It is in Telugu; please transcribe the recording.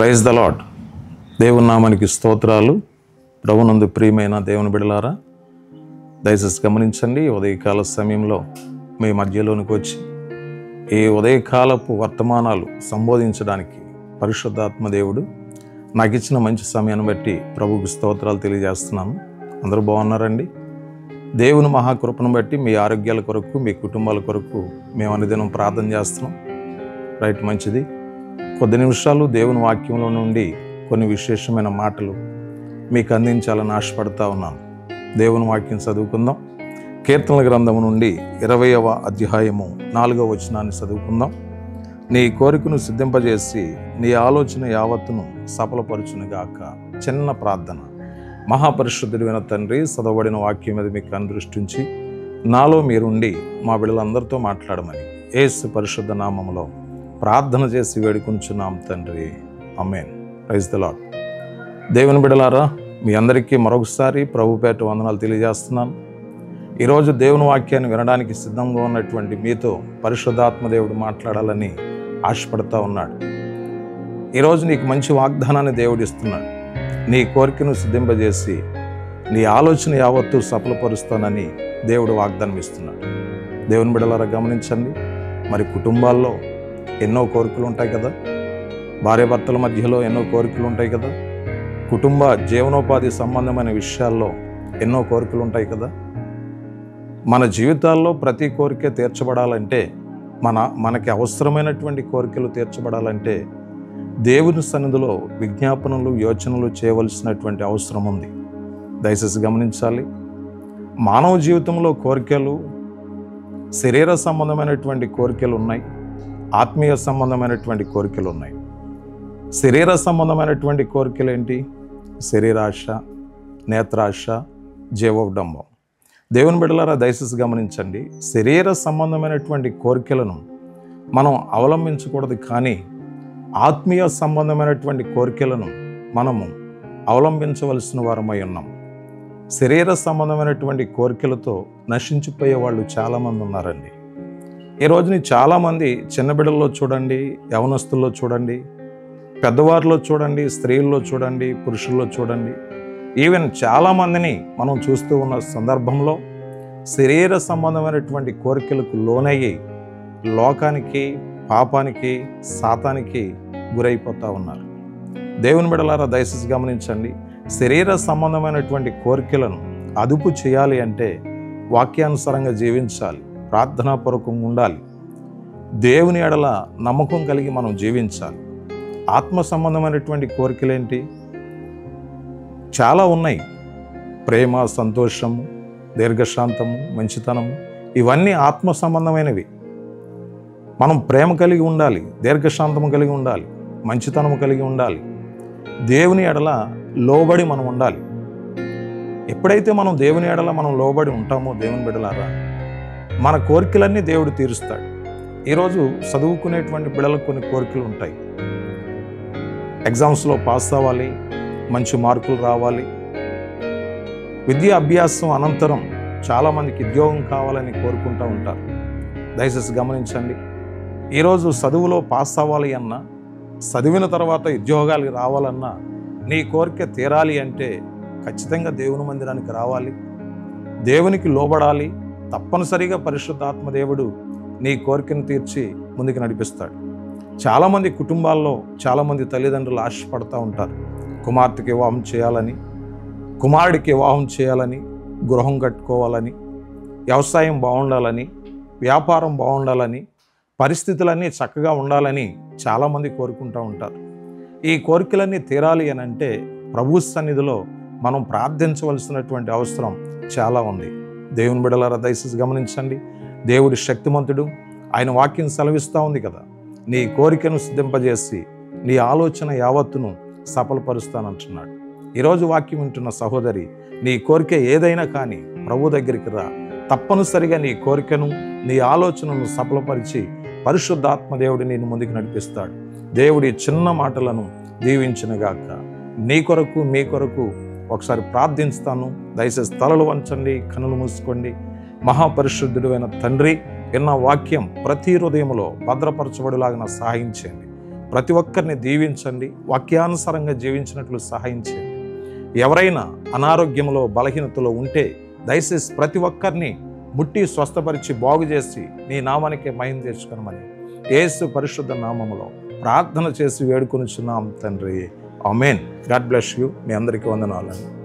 Praise the Lord. దేవుని నామానికి స్తోత్రాలు. ప్రభునందు ప్రియమైన దేవుని బిడ్డలారా, దయచేసి గమనించండి. ఉదయకాల సమయంలో మీ మధ్యలోనికి వచ్చి ఈ ఉదయకాలపు వర్తమానాలు సంబోధించడానికి పరిశుద్ధాత్మ దేవుడు నాకు ఇచ్చిన మంచి సమయాన్ని బట్టి ప్రభువుకి స్తోత్రాలు తెలియజేస్తున్నాను. అందరూ బాగున్నారండి? దేవుని మహాకృపను బట్టి మీ ఆరోగ్యాల కొరకు, మీ కుటుంబాల కొరకు మేము అనుదినం ప్రార్థన చేస్తున్నాం. రైట్, మంచిది. కొద్ది నిమిషాలు దేవుని వాక్యంలో నుండి కొన్ని విశేషమైన మాటలు మీకు అందించాలని ఆశపడతా ఉన్నాను. దేవుని వాక్యం చదువుకుందాం. కీర్తనల గ్రంథము నుండి 20వ అధ్యాయము 4వ వచనాన్ని చదువుకుందాం. నీ కోరికను సిద్ధింపజేసి నీ ఆలోచన యావత్తును సఫలపరచునుగాక. చిన్న ప్రార్థన. మహాపరిశుద్ధుడైన తండ్రి, చదవబడిన వాక్యం మీద మీకు అనుదృష్టించి నాలో మీరుండి మా బిడ్డలందరితో మాట్లాడమని యేసు పరిశుద్ధ నామములో ప్రార్థన చేసి వేడుకుంటున్నాం తండ్రి. ఆమేన్. Praise the Lord. దేవుని బిడ్డలారా, మీ అందరికీ మరొకసారి ప్రభుపేట వందనాలు తెలియజేస్తున్నాను. ఈరోజు దేవుని వాక్యాన్ని వినడానికి సిద్ధంగా ఉన్నటువంటి మీతో పరిశుద్ధాత్మ దేవుడు మాట్లాడాలని ఆశపడతా ఉన్నాడు. ఈరోజు నీకు మంచి వాగ్దానాన్ని దేవుడు ఇస్తున్నాడు. నీ కోరికను సిద్ధింపజేసి నీ ఆలోచన యావత్తు సఫలపరుస్తానని దేవుడు వాగ్దానం ఇస్తున్నాడు. దేవుని బిడ్డలారా, గమనించండి. మరి కుటుంబాల్లో ఎన్నో కోరికలు ఉంటాయి కదా, భార్యాభర్తల మధ్యలో ఎన్నో కోరికలు ఉంటాయి కదా, కుటుంబ జీవనోపాధి సంబంధమైన విషయాల్లో ఎన్నో కోరికలు ఉంటాయి కదా. మన జీవితాల్లో ప్రతి కోరిక తీర్చబడాలంటే, మనకి అవసరమైనటువంటి కోరికలు తీర్చబడాలంటే దేవుని సన్నిధిలో విజ్ఞాపనలు, యోచనలు చేయవలసినటువంటి అవసరం ఉంది. దయచేసి గమనించాలి. మానవ జీవితంలో కోరికలు, శరీర సంబంధమైనటువంటి కోరికలు ఉన్నాయి, ఆత్మీయ సంబంధమైనటువంటి కోరికలు ఉన్నాయి. శరీర సంబంధమైనటువంటి కోరికలు ఏంటి? శరీరాశ, నేత్రాశ, జీవోడంబం. దేవుని బిడ్డలారా, దయచేసి గమనించండి. శరీర సంబంధమైనటువంటి కోరికలను మనం అవలంబించకూడదు, కానీ ఆత్మీయ సంబంధమైనటువంటి కోరికలను మనము అవలంబించవలసిన వారమై ఉన్నాం. శరీర సంబంధమైనటువంటి కోరికలతో నశించిపోయే వాళ్ళు చాలామంది ఉన్నారండి. ఈ రోజుని చాలామంది చిన్న బిడ్డల్లో చూడండి, యవనస్తుల్లో చూడండి, పెద్దవారిలో చూడండి, స్త్రీల్లో చూడండి, పురుషుల్లో చూడండి, ఈవెన్ చాలామందిని మనం చూస్తూ ఉన్న సందర్భంలో శరీర సంబంధమైనటువంటి కోరికలకు లోనయ్యి లోకానికి, పాపానికి, సాతానికి గురైపోతూ ఉన్నారు. దేవుని బిడ్డలారా, దయచేసి గమనించండి. శరీర సంబంధమైనటువంటి కోరికలను అదుపు చేయాలి అంటే వాక్యానుసారంగా జీవించాలి, ప్రార్థనాపూర్వకంగా ఉండాలి, దేవుని ఎడల నమ్మకం కలిగి మనం జీవించాలి. ఆత్మ సంబంధమైనటువంటి కోరికలేంటి? చాలా ఉన్నాయి. ప్రేమ, సంతోషము, దీర్ఘశాంతము, మంచితనము, ఇవన్నీ ఆత్మ సంబంధమైనవి. మనం ప్రేమ కలిగి ఉండాలి, దీర్ఘశాంతము కలిగి ఉండాలి, మంచితనము కలిగి ఉండాలి, దేవుని ఎడల లోబడి మనం ఉండాలి. ఎప్పుడైతే మనం దేవుని ఎడల మనం లోబడి ఉంటామో, దేవుని బిడ్డలారా, మన కోరికలన్నీ దేవుడు తీరుస్తాడు. ఈరోజు చదువుకునేటువంటి పిల్లలకు కొన్ని కోరికలు ఉంటాయి. ఎగ్జామ్స్లో పాస్ అవ్వాలి, మంచి మార్కులు రావాలి. విద్యా అభ్యాసం అనంతరం చాలామందికి ఉద్యోగం కావాలని కోరుకుంటూ ఉంటారు. దయచేసి గమనించండి. ఈరోజు చదువులో పాస్ అవ్వాలి అన్నా, చదివిన తర్వాత ఉద్యోగాలు రావాలన్నా, నీ కోరిక తీరాలి అంటే ఖచ్చితంగా దేవుని మందిరానికి రావాలి, దేవునికి లోబడాలి. తప్పనిసరిగా పరిశుద్ధాత్మ దేవుడు నీ కోరికను తీర్చి ముందుకు నడిపిస్తాడు. చాలామంది కుటుంబాల్లో చాలామంది తల్లిదండ్రులు ఆశపడుతూ ఉంటారు. కుమార్తెకి వివాహం చేయాలని, కుమారుడికి వివాహం చేయాలని, గృహం కట్టుకోవాలని, వ్యవసాయం బాగుండాలని, వ్యాపారం బాగుండాలని, పరిస్థితులన్నీ చక్కగా ఉండాలని చాలామంది కోరుకుంటూ ఉంటారు. ఈ కోరికలన్నీ తీరాలి అని అంటే ప్రభు సన్నిధిలో మనం ప్రార్థించవలసినటువంటి అవసరం చాలా ఉంది. దేవుని బిడ్డలారా, దయచేసి గమనించండి. దేవుడి శక్తిమంతుడు. ఆయన వాక్యం సెలవిస్తూ ఉంది కదా, నీ కోరికను సిద్ధింపజేసి నీ ఆలోచన యావత్తును సఫలపరుస్తానంటున్నాడు. ఈరోజు వాక్యం వింటున్న సహోదరి, నీ కోరిక ఏదైనా కానీ ప్రభు దగ్గరికి రా. తప్పనిసరిగా నీ కోరికను, నీ ఆలోచనను సఫలపరిచి పరిశుద్ధాత్మ దేవుడు నేను ముందుకు నడిపిస్తాడు. దేవుడి చిన్న మాటలను దీవించునుగాక. నీ కొరకు, మీ కొరకు ఒకసారి ప్రార్థిస్తాను. దయచేసి తలలు వంచండి, కన్నులు మూసుకోండి. మహాపరిశుద్ధుడు అయిన తండ్రి, విన్న వాక్యం ప్రతి హృదయంలో భద్రపరచబడులాగా సహాయం చేయండి. ప్రతి ఒక్కరిని దీవించండి, వాక్యానుసారంగా జీవించినట్లు సహాయం చేయండి. ఎవరైనా అనారోగ్యంలో బలహీనతలో ఉంటే దయచేసి ప్రతి ఒక్కరిని ముట్టి స్వస్థపరిచి బాగు చేసి నీ నామానికే మహిమ తెచ్చుకొనమని యేసు పరిశుద్ధ నామములో ప్రార్థన చేసి వేడుకొనుచున్నాం తండ్రి. ఆమేన్. God bless you. మీ అందరికీ వందనాలండి.